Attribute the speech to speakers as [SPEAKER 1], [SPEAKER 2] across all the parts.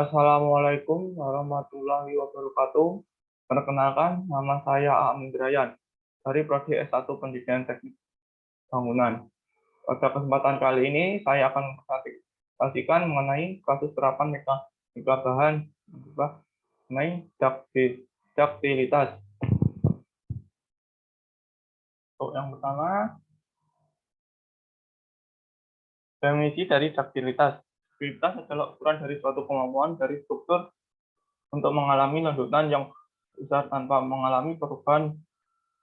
[SPEAKER 1] Assalamualaikum warahmatullahi wabarakatuh. Perkenalkan, nama saya Aam Indrayan dari Prodi S1 Pendidikan Teknik Bangunan. Pada kesempatan kali ini, saya akan mempresentasikan mengenai kasus terapan mekanika bahan mengenai duktilitas. Untuk yang pertama, definisi dari duktilitas. Duktilitas adalah ukuran dari suatu kemampuan dari struktur untuk mengalami lanjutan yang besar tanpa mengalami perubahan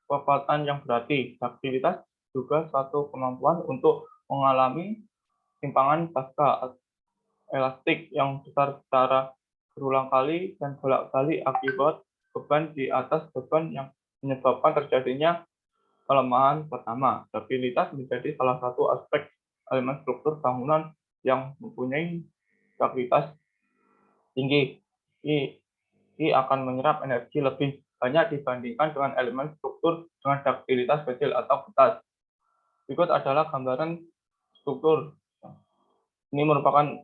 [SPEAKER 1] kekuatan yang berarti. Duktilitas juga suatu kemampuan untuk mengalami simpangan pasca elastik yang besar secara berulang kali dan bolak-balik akibat beban di atas beban yang menyebabkan terjadinya kelemahan pertama. Duktilitas menjadi salah satu aspek elemen struktur bangunan yang mempunyai duktilitas tinggi. Ini akan menyerap energi lebih banyak dibandingkan dengan elemen struktur dengan duktilitas kecil atau ketat. Berikut adalah gambaran struktur. Ini merupakan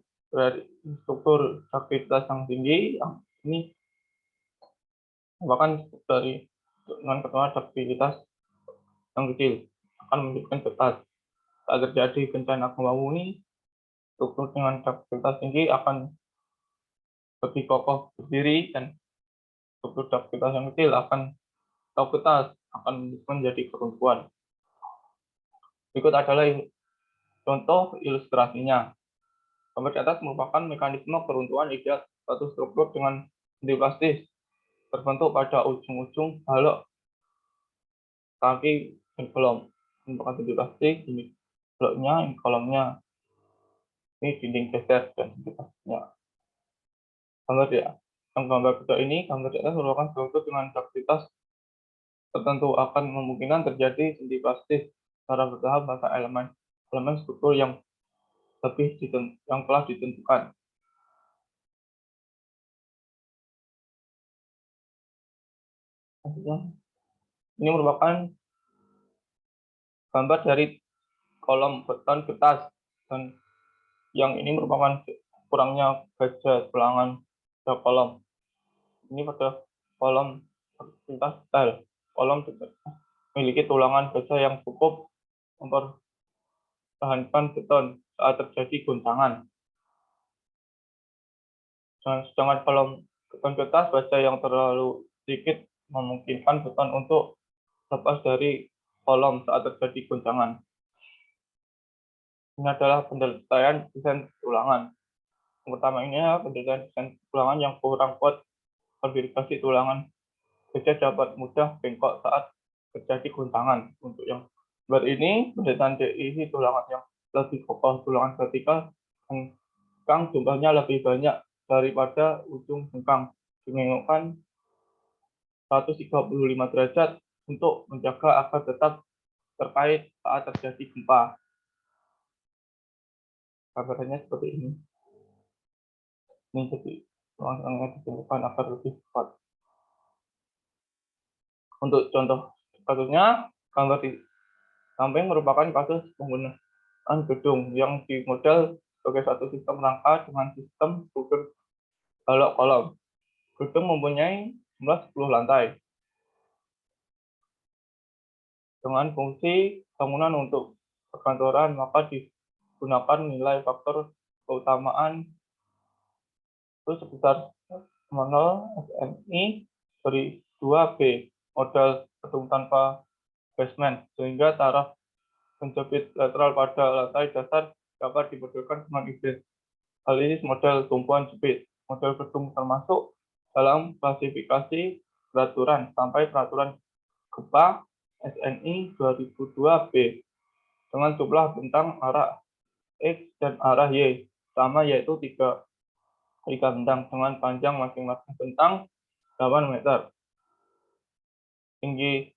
[SPEAKER 1] struktur duktilitas yang tinggi. Ini merupakan dari dengan ketentuan duktilitas yang kecil akan menunjukkan ketat. Saat terjadi bencana gempa bumi, struktur dengan duktilitas tinggi akan lebih kokoh berdiri dan struktur duktilitas yang kecil akan atau ketat akan menjadi keruntuhan. Berikut adalah contoh ilustrasinya. Gambar di atas merupakan mekanisme keruntuhan ideal suatu struktur dengan inti plastis terbentuk pada ujung-ujung balok kaki dan kolom. Merupakan inti plastik, ini baloknya, ini kolomnya, ini dinding geser dan inti plastiknya. Gambar kedua ini, gambar di atas merupakan struktur dengan duktilitas tertentu akan memungkinkan terjadi inti plastis secara bertahap pada elemen struktur yang telah ditentukan. Ini merupakan gambar dari kolom beton getas dan yang ini merupakan kurangnya baja tulangan pada kolom. Ini pada kolom duktilitas detail. Kolom memiliki tulangan baja yang cukup mempertahankan beton saat terjadi goncangan. Sedangkan kolom beton getas baja yang terlalu sedikit memungkinkan beton untuk lepas dari kolom saat terjadi goncangan. Ini adalah pendeletian desain tulangan. Yang pertama ini adalah pendeletian desain tulangan yang kurang kuat. Konfigurasi tulangan baja dapat mudah bengkok saat terjadi goncangan. Untuk yang gambar ini, pendeletian DI tulangan yang lebih kokoh, tulangan vertikal hengkang jumlahnya lebih banyak daripada ujung hengkang, menengokkan 135 derajat untuk menjaga agar tetap terkait saat terjadi gempa. Gambarannya seperti ini. Ini jadi tulangan ditentukan agar lebih kuat. Untuk contoh kasusnya, gambar di samping merupakan kasus penggunaan gedung yang dimodel sebagai satu sistem rangka dengan sistem struktur balok kolom. Gedung mempunyai jumlah 10 lantai. Dengan fungsi bangunan untuk perkantoran, maka digunakan nilai faktor keutamaan itu sebesar 0 SNI dari 2B model gedung tanpa basement, sehingga taraf penjepit lateral pada lantai dasar dapat dimodelkan dengan idealis model tumpuan jepit. Model gedung termasuk dalam klasifikasi peraturan sampai peraturan gempa SNI 2002B dengan jumlah bentang arah X dan arah Y sama, yaitu 3 bentang dengan panjang masing-masing bentang 8 meter. Tinggi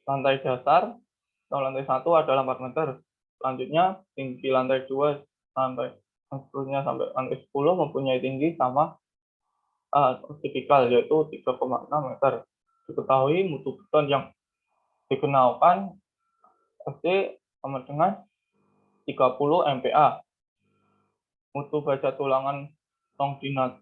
[SPEAKER 1] lantai dasar atau lantai 1 adalah 4 meter. Selanjutnya tinggi lantai 2 sampai seterusnya sampai lantai 10 mempunyai tinggi sama tipikal, yaitu 3,6 meter. Diketahui mutu beton yang dikenalkan FC sama dengan 30 MPa. Mutu baja tulangan longitudinal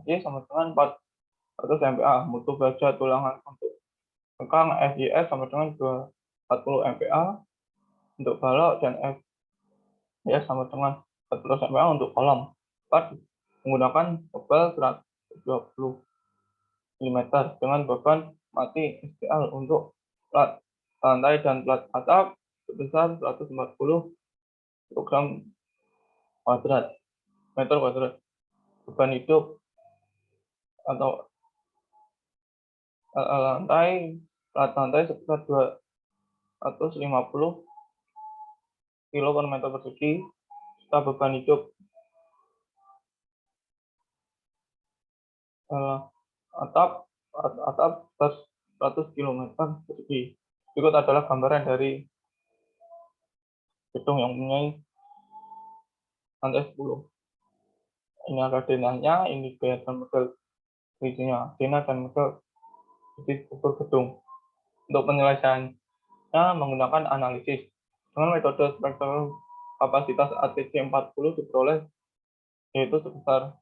[SPEAKER 1] SY sama dengan 400 MPa. Mutu baja tulangan untuk engkang SYS sama dengan 240 MPa untuk balok, dan FYS sama dengan 40 MPa untuk kolom. 4. Menggunakan bebal 120 mm dengan beban mati STL untuk plat lantai dan plat atap sebesar 140 meter kuadrat. Beban hidup atau plat lantai sebesar 250 kg per meter persegi, serta beban hidup atap 100 km persegi. Berikut adalah gambaran dari gedung yang mempunyai lantai 10. Ini ada denahnya, ini gaya dan model isinya, denah dan model struktur gedung. Untuk penyelesaiannya menggunakan analisis dengan metode spektrol kapasitas ATC 40 diperoleh yaitu sebesar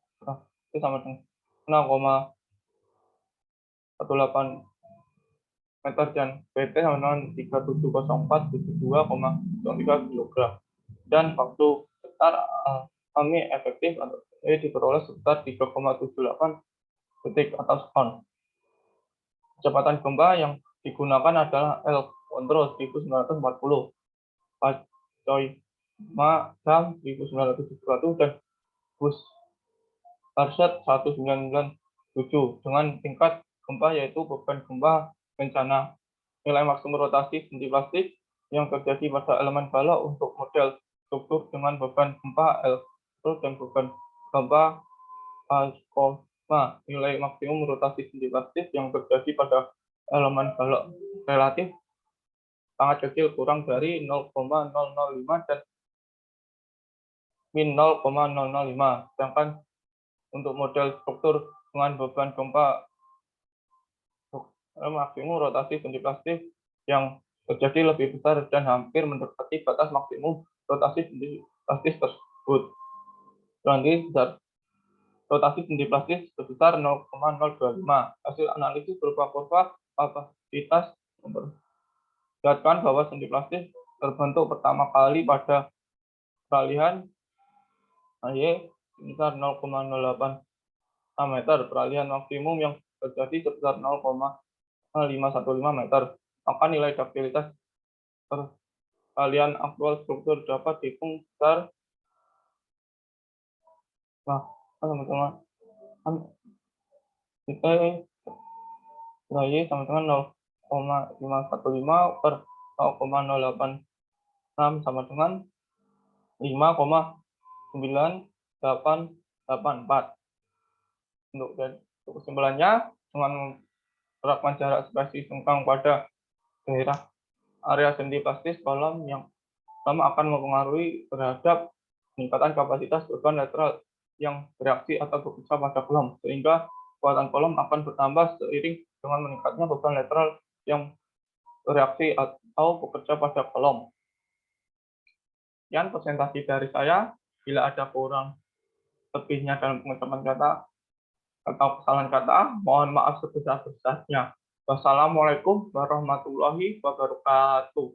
[SPEAKER 1] sama dengan 0,18 meter dan PT sama dengan 370472,3 kg, dan waktu sekitar kami efektif atau diperoleh sekitar 3,78 detik atau sekon. Kecepatan gempa yang digunakan adalah L kontrol 1940, Pacoy jam 1971, dan bus Tarset 1997 dengan tingkat gempa yaitu beban gempa bencana. Nilai maksimum rotasi sendi plastik yang terjadi pada elemen balok untuk model struktur dengan beban gempa L dan beban gempa nilai maksimum rotasi sendi plastik yang terjadi pada elemen balok relatif sangat kecil, kurang dari 0,005 dan min 0,005. Sedangkan untuk model struktur dengan beban gempa maksimum rotasi sendi plastik yang terjadi lebih besar dan hampir mendekati batas maksimum rotasi sendi plastik tersebut. Berarti rotasi sendi plastik sebesar 0,025. Hasil analisis berupa kurva kapasitas memperlihatkan bahwa sendi plastik terbentuk pertama kali pada peralihan AY sebesar 0,08 meter. Peralihan maksimum yang terjadi sebesar 0,515 meter. Maka nilai duktilitas peralihan aktual struktur dapat dihitung besar. Nah, teman-teman, kita Y sama dengan 0,515 per 0,086 sama dengan 5,9884. Untuk kesimpulannya, dengan menerapkan jarak spasi sengkang pada daerah area sendi plastik kolom yang pertama akan mempengaruhi terhadap peningkatan kapasitas beban lateral yang bereaksi atau bekerja pada kolom, sehingga kekuatan kolom akan bertambah seiring dengan meningkatnya beban lateral yang bereaksi atau bekerja pada kolom. Sekian presentasi dari saya. Bila ada kurang lebihnya dalam pengucapan kata atau kesalahan kata, mohon maaf sebesar-besarnya. Wassalamualaikum warahmatullahi wabarakatuh.